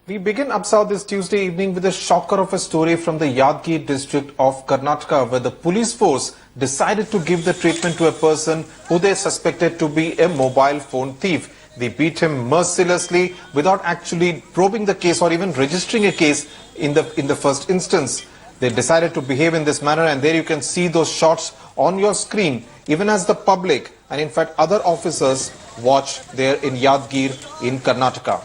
We begin Upsouth this Tuesday evening with a shocker of a story from the Yadgir district of Karnataka, where the police force decided to give the treatment to a person who they suspected to be a mobile phone thief. They beat him mercilessly without actually probing the case or even registering a case in the first instance. They decided to behave in this manner, and there you can see those shots on your screen, even as the public and in fact other officers watch there in Yadgir in Karnataka.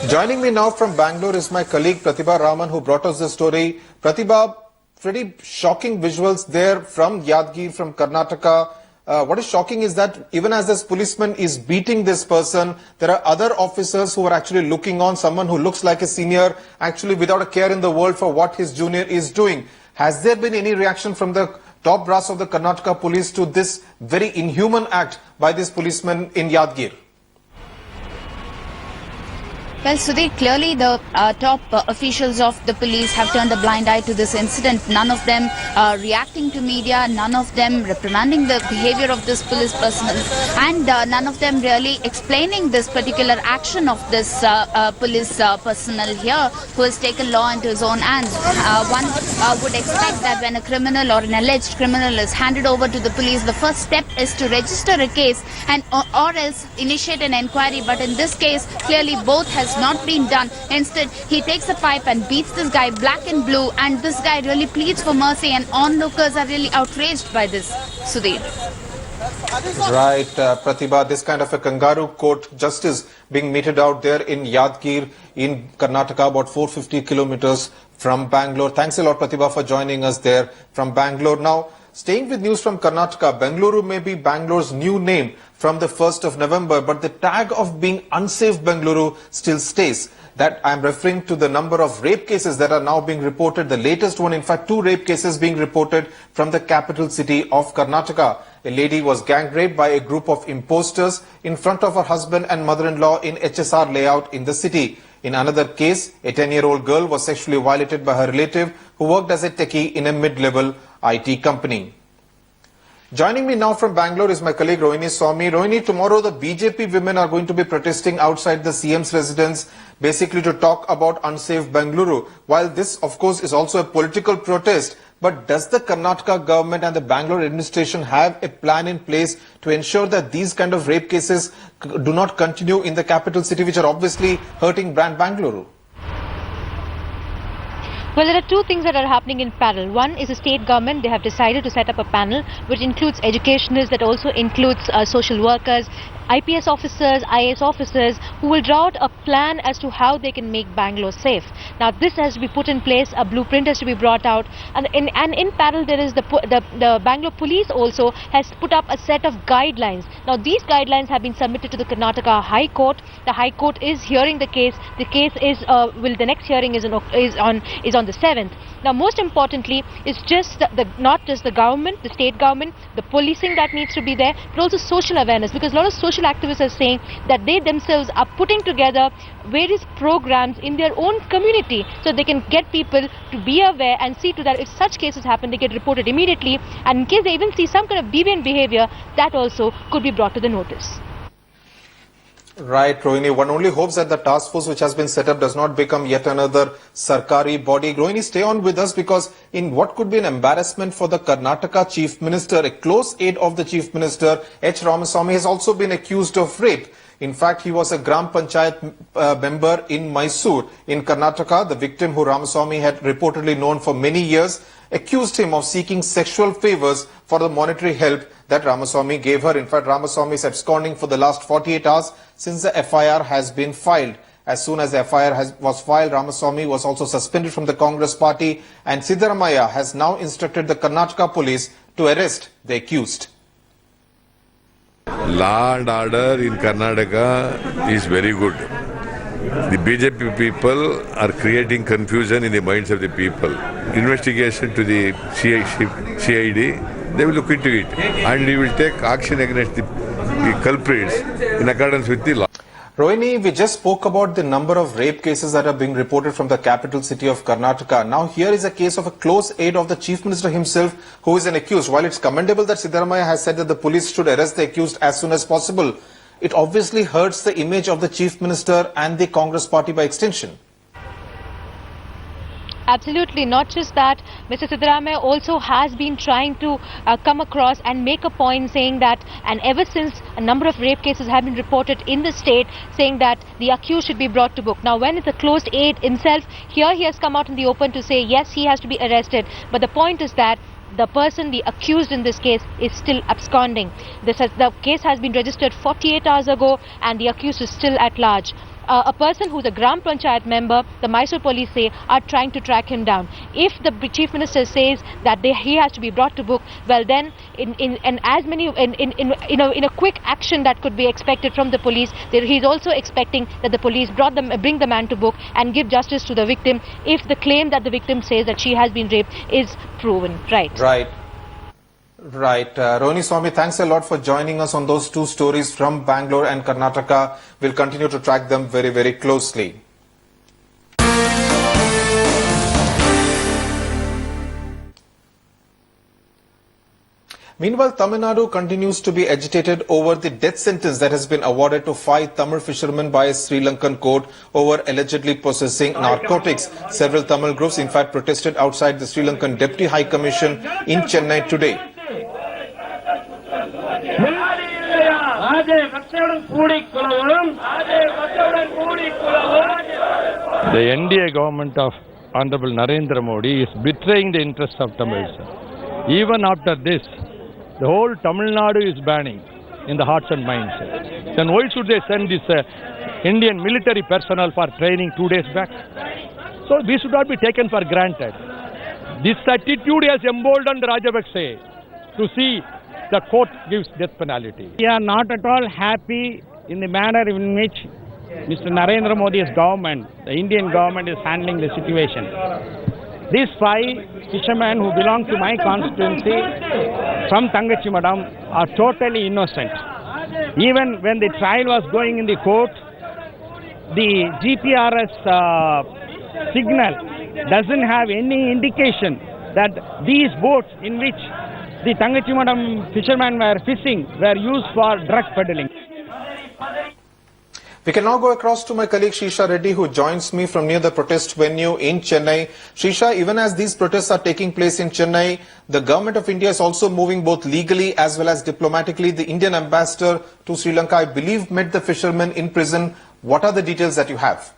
Joining me now from Bangalore is my colleague Pratibha Raman, who brought us the story. Pratibha, pretty shocking visuals there from Yadgir, from Karnataka. What is shocking is that even as this policeman is beating this person, there are other officers who are actually looking on, someone who looks like a senior, actually without a care in the world for what his junior is doing. Has there been any reaction from the top brass of the Karnataka police to this very inhuman act by this policeman in Yadgir? Well, Sudhir, clearly the top officials of the police have turned a blind eye to this incident. None of them reacting to media, none of them reprimanding the behavior of this police personnel, and none of them really explaining this particular action of this police personnel here who has taken law into his own hands. One would expect that when a criminal or an alleged criminal is handed over to the police, the first step is to register a case and or else initiate an inquiry. But in this case, clearly both has not been done. Instead, he takes a pipe and beats this guy black and blue, and this guy really pleads for mercy, and onlookers are really outraged by this, Sudhir. Right, Pratibha, this kind of a kangaroo court justice being meted out there in Yadgir in Karnataka, about 450 kilometers from Bangalore. Thanks a lot, Pratibha, for joining us there from Bangalore. Now, staying with news from Karnataka, Bengaluru may be Bangalore's new name from the 1st of November, but the tag of being unsafe Bengaluru still stays. That I'm referring to the number of rape cases that are now being reported. The latest one, in fact, 2 rape cases being reported from the capital city of Karnataka. A lady was gang raped by a group of imposters in front of her husband and mother-in-law in HSR layout in the city. In another case, a 10-year-old girl was sexually violated by her relative who worked as a techie in a mid-level IT company. Joining me now from Bangalore is my colleague Rohini Swami. Rohini, tomorrow the BJP women are going to be protesting outside the CM's residence, basically to talk about unsafe Bengaluru. While this, of course, is also a political protest, but does the Karnataka government and the Bangalore administration have a plan in place to ensure that these kind of rape cases do not continue in the capital city, which are obviously hurting brand Bengaluru? Well, there are 2 things that are happening in parallel. One is the state government. They have decided to set up a panel which includes educationists, that also includes social workers, IPS officers, IAS officers, who will draw out a plan as to how they can make Bangalore safe. Now, this has to be put in place, a blueprint has to be brought out, and in parallel there is the Bangalore police also has put up a set of guidelines. Now, these guidelines have been submitted to the Karnataka High Court. The High Court is hearing the case. The case is the next hearing is on the 7th. Now, most importantly, it's just not just the government, the state government, the policing that needs to be there, but also social awareness, because a lot of social activists are saying that they themselves are putting together various programs in their own community so they can get people to be aware and see to that if such cases happen, they get reported immediately, and in case they even see some kind of deviant behavior, that also could be brought to the notice. Right, Rohini. One only hopes that the task force which has been set up does not become yet another Sarkari body. Rohini, stay on with us, because in what could be an embarrassment for the Karnataka Chief Minister, a close aide of the Chief Minister, H. Ramaswamy, has also been accused of rape. In fact, he was a Gram Panchayat member in Mysore in Karnataka. The victim, who Ramaswamy had reportedly known for many years, accused him of seeking sexual favors for the monetary help that Ramaswamy gave her. In fact, Ramaswamy is absconding for the last 48 hours since the FIR has been filed. As soon as the FIR was filed, Ramaswamy was also suspended from the Congress party, and Siddaramaiah has now instructed the Karnataka police to arrest the accused. Law and order in Karnataka is very good. The BJP people are creating confusion in the minds of the people. Investigation to the CID, they will look into it, and we will take action against the culprits in accordance with the law. Rohini, we just spoke about the number of rape cases that are being reported from the capital city of Karnataka. Now, here is a case of a close aide of the Chief Minister himself who is an accused. While it's commendable that Siddaramaiah has said that the police should arrest the accused as soon as possible, it obviously hurts the image of the Chief Minister and the Congress party by extension. Absolutely, not just that, Mr. Siddaramaiah also has been trying to come across and make a point saying that, and ever since a number of rape cases have been reported in the state, saying that the accused should be brought to book. Now, when it's a closed aide himself, here he has come out in the open to say, yes, he has to be arrested. But the point is that the person, the accused in this case, is still absconding. The case has been registered 48 hours ago and the accused is still at large. A person who's a Gram Panchayat member, the Mysore police say, are trying to track him down. If the Chief Minister says that he has to be brought to book, well then, in a quick action that could be expected from the police, he's also expecting that the police bring the man to book and give justice to the victim if the claim that the victim says that she has been raped is proven. Right. Rohini Swami, thanks a lot for joining us on those two stories from Bangalore and Karnataka. We'll continue to track them very, very closely. Meanwhile, Tamil Nadu continues to be agitated over the death sentence that has been awarded to 5 Tamil fishermen by a Sri Lankan court over allegedly possessing narcotics. Several Tamil groups, in fact, protested outside the Sri Lankan Deputy High Commission in Chennai today. The NDA government of Honorable Narendra Modi is betraying the interests of Tamils. Even after this, the whole Tamil Nadu is burning in the hearts and minds. Then why should they send this Indian military personnel for training 2 days back? So we should not be taken for granted. This attitude has emboldened Rajapaksa to see the court gives death penalty. We are not at all happy in the manner in which Mr. Narendra Modi's government, the Indian government, is handling the situation. These 5 fishermen who belong to my constituency from Tangachimadam are totally innocent. Even when the trial was going in the court, the GPRS signal doesn't have any indication that these boats in which the Tangachimadam fishermen were fishing were used for drug peddling. We can now go across to my colleague Shisha Reddy, who joins me from near the protest venue in Chennai. Shisha, even as these protests are taking place in Chennai, the government of India is also moving both legally as well as diplomatically. The Indian ambassador to Sri Lanka, I believe, met the fishermen in prison. What are the details that you have?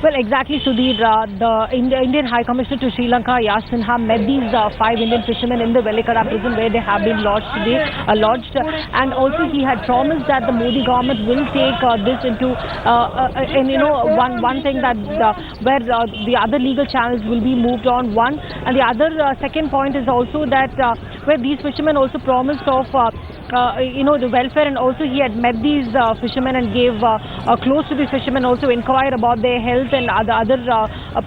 Well, exactly, Sudhir. The Indian High Commissioner to Sri Lanka, Yash Sinha, met these 5 Indian fishermen in the Velikara prison where they have been lodged today. And also he had promised that the Modi government will take this into, one thing that where the other legal channels will be moved on. One, and the other second point is also that where these fishermen also promised of the welfare, and also he had met these fishermen and gave close to the fishermen, also inquire about their health and other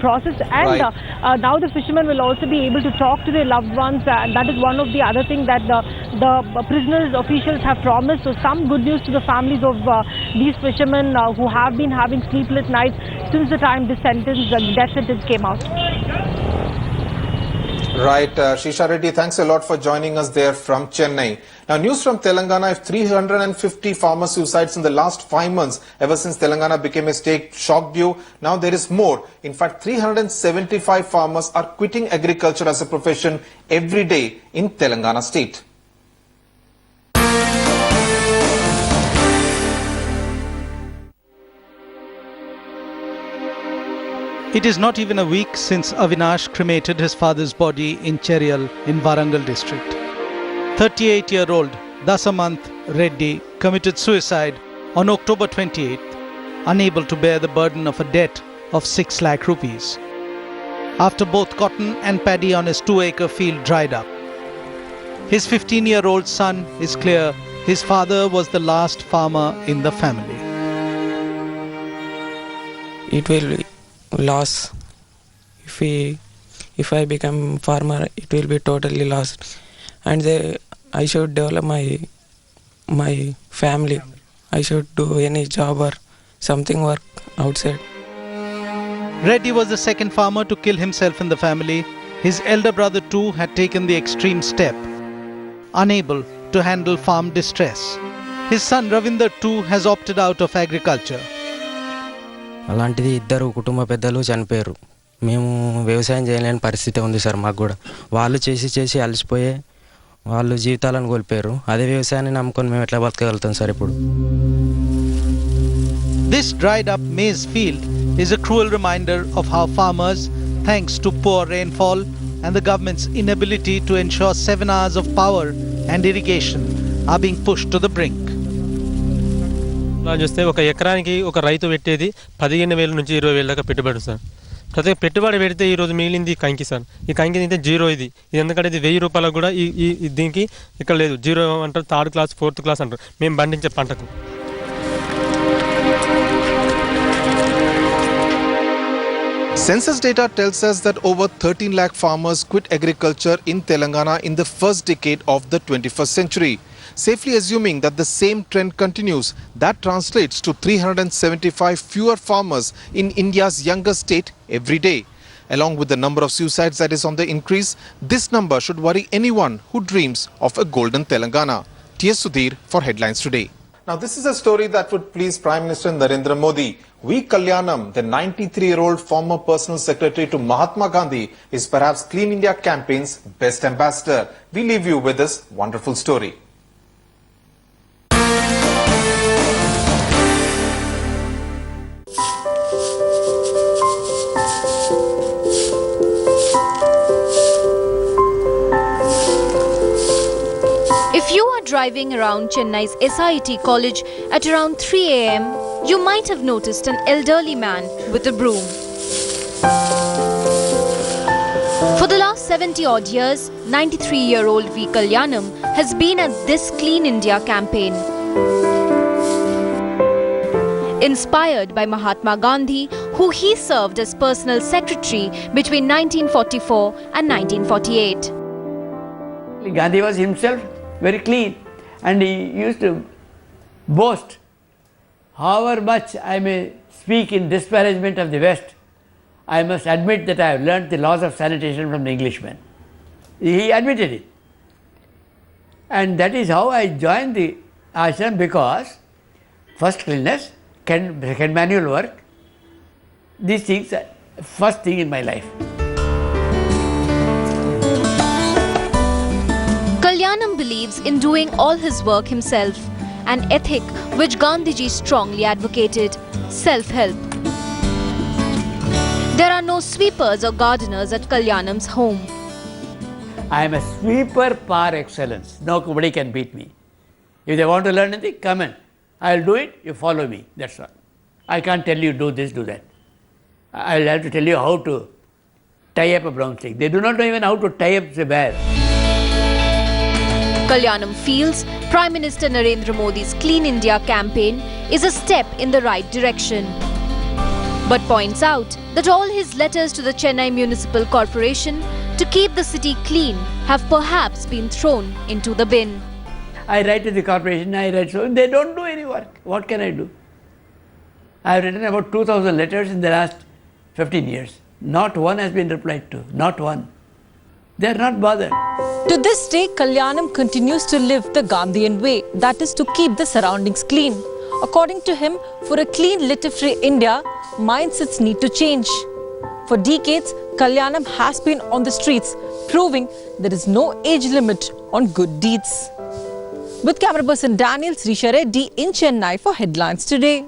process. And now the fishermen will also be able to talk to their loved ones. That is one of the other things that the prisoners officials have promised. So some good news to the families of these fishermen who have been having sleepless nights since the time this death sentence came out. Right, Shisha Reddy, thanks a lot for joining us there from Chennai. Now, news from Telangana: 350 farmer suicides in the last 5 months ever since Telangana became a state shocked you. Now there is more. In fact, 375 farmers are quitting agriculture as a profession every day in Telangana state. It is not even a week since Avinash cremated his father's body in Cheriyal in Warangal district. 38-year-old Dasamanth Reddy committed suicide on October 28th, unable to bear the burden of a debt of 6 lakh rupees, after both cotton and paddy on his 2-acre field dried up. His 15-year-old son is clear his father was the last farmer in the family. It will be loss. If I become farmer, it will be totally lost, and I should develop my family I should do any job or something work outside. Reddy was the second farmer to kill himself in the family. His elder brother too had taken the extreme step, unable to handle farm distress. His son Ravinder too has opted out of agriculture. అలాంటిది ఇద్దరు కుటుంబ పెద్దలు చనిపోయారు. మేము వ్యవసాయం చేయలేని పరిస్థితి ఉంది సార్ మాకు కూడా. వాళ్ళు చేసి అలసిపోయే వాళ్ళు జీవితాలను కోల్పోయారు. అదే వ్యవసాయాన్ని నమ్ముకొని మేము ఎట్లా బతకగలుగుతాం సార్ ఇప్పుడు? This dried up maize field is a cruel reminder of how farmers, thanks to poor rainfall and the government's inability to ensure 7 hours of power and irrigation, are being pushed to the brink. చూస్తే ఒక ఎకరానికి ఒక రైతు పెట్టేది 15,000 నుంచి 20,000 దాకా పెట్టుబడి sir. ప్రతి పెట్టుబడి పెడితే ఈరోజు మిగిలింది కంకి సార్. ఈ కంకి అయితే జీరో ఇది ఎందుకంటే ఇది 1000 రూపాయలకు కూడా ఈ దీనికి ఇక్కడ లేదు. జీరో అంటారు, 3rd క్లాస్ 4th క్లాస్ అంటారు మేము పండించే పంటకు. Census data tells us that over 13 lakh farmers quit agriculture in Telangana in the first decade of the 21st century. Safely assuming that the same trend continues, that translates to 375 fewer farmers in India's youngest state every day. Along with the number of suicides that is on the increase, this number should worry anyone who dreams of a golden Telangana. T.S. Sudhir for Headlines Today. Now this is a story that would please Prime Minister Narendra Modi. V. Kalyanam, the 93-year-old former personal secretary to Mahatma Gandhi, is perhaps Clean India campaign's best ambassador. We leave you with this wonderful story. If you are driving around Chennai's SIT college at around 3 a.m., you might have noticed an elderly man with a broom. For the last 70-odd years, 93-year-old V. Kalyanam has been at this Clean India campaign. Inspired by Mahatma Gandhi, who he served as personal secretary between 1944 and 1948. Gandhi was himself very clean, and he used to boast, however much I may speak in disparagement of the West, I must admit that I have learnt the laws of sanitation from the Englishmen. He admitted it, and that is how I joined the ashram, because first cleanliness, second manual work, these things are first thing in my life. Kalyanam believes in doing all his work himself, an ethic which Gandhiji strongly advocated, self-help. There are no sweepers or gardeners at Kalyanam's home. I am a sweeper par excellence. Nobody can beat me. If they want to learn anything, come in. I will do it, you follow me, that's all. I can't tell you do this, do that. I will have to tell you how to tie up a broomstick. They do not know even how to tie up the bear. Kalyanam feels Prime Minister Narendra Modi's Clean India campaign is a step in the right direction, but points out that all his letters to the Chennai Municipal Corporation to keep the city clean have perhaps been thrown into the bin. I write to the corporation, they don't do any work. What can I do? I have written about 2,000 letters in the last 15 years. Not one has been replied to, not one. They are not bothered. To this day, Kalyanam continues to live the Gandhian way, that is to keep the surroundings clean. According to him, for a clean, litter-free India, mindsets need to change. For decades, Kalyanam has been on the streets, proving there is no age limit on good deeds. With camera person Daniel, Srisha Reddy in Chennai for Headlines Today.